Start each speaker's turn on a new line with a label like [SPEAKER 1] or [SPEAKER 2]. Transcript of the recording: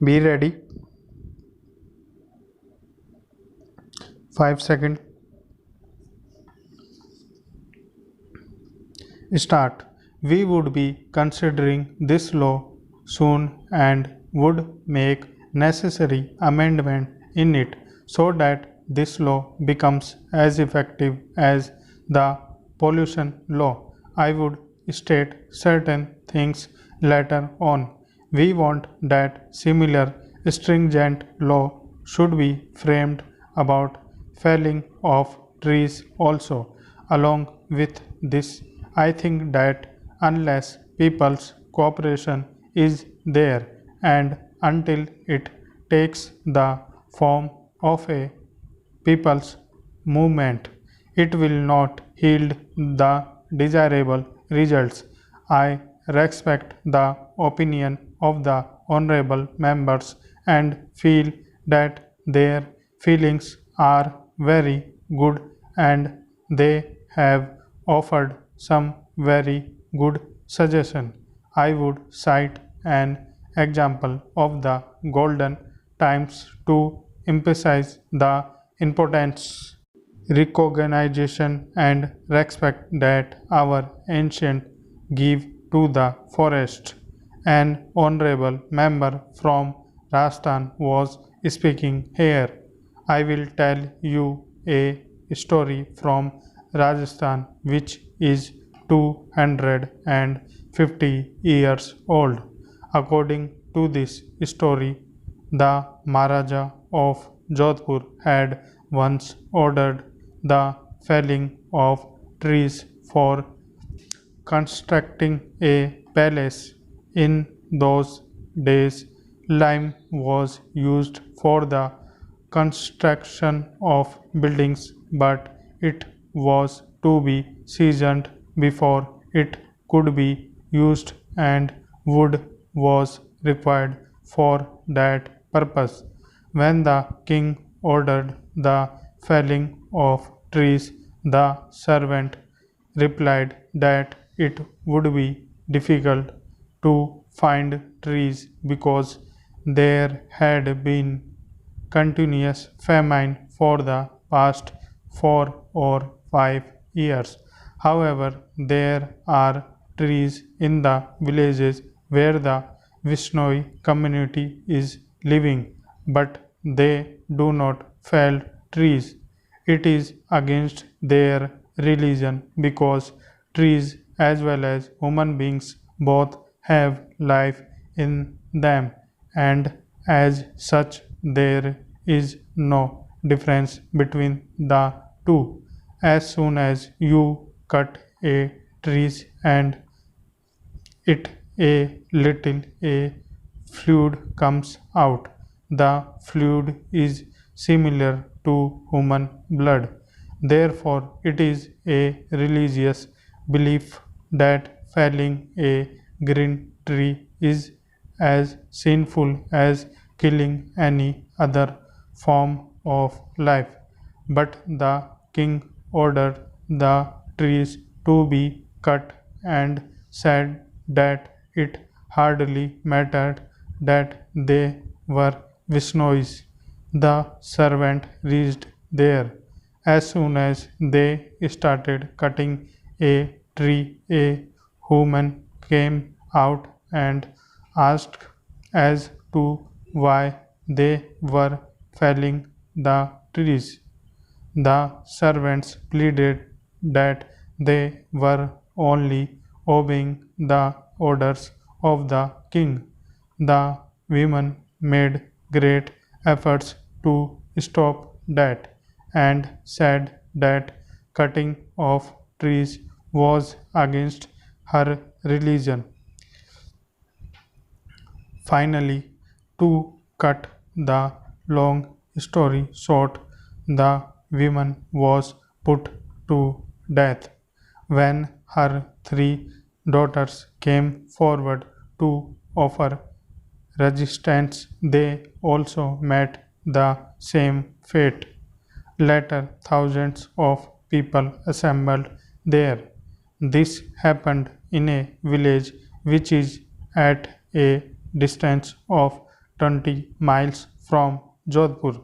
[SPEAKER 1] Be ready. 5 seconds. Start. We would be considering this law soon and would make necessary amendment in it so that this law becomes as effective as the pollution law. I would state certain things later on. We want that similar stringent law should be framed about felling of trees also. Along with this, I think that unless people's cooperation is there and until it takes the form of a people's movement, it will not yield the desirable results. I respect the opinion of the honorable members and feel that their feelings are very good and they have offered some very good suggestion. I would cite an example of the golden times to emphasize the importance, recognition and respect that our ancient give to the forest. An honorable member from Rajasthan was speaking here. I will tell you a story from Rajasthan which is 250 years old. According to this story, the Maharaja of Jodhpur had once ordered the felling of trees for constructing a palace. In those days, lime was used for the construction of buildings, but it was to be seasoned before it could be used and wood was required for that purpose. When the king ordered the felling of trees, the servant replied that it would be difficult to find trees because there had been continuous famine for the past 4 or 5 years. However, there are trees in the villages where the Vishnoi community is living, but they do not fell trees. It is against their religion because trees as well as human beings both have life in them, and as such there is no difference between the two. As soon as you cut a trees and it a little a fluid comes out. The fluid is similar to human blood. Therefore, it is a religious belief that felling a green tree is as sinful as killing any other form of life. But the king ordered the trees to be cut and said that it hardly mattered that they were Vishnois. The servant reached there. As soon as they started cutting a tree, a woman came out and asked as to why they were felling the trees. The servants pleaded that they were only obeying the orders of the king. The women made great efforts to stop that and said that cutting of trees was against her religion. Finally, to cut the long story short, the woman was put to death. When her 3 daughters came forward to offer resistance, they also met the same fate. Later, thousands of people assembled there. This happened in a village which is at a distance of 20 miles from Jodhpur.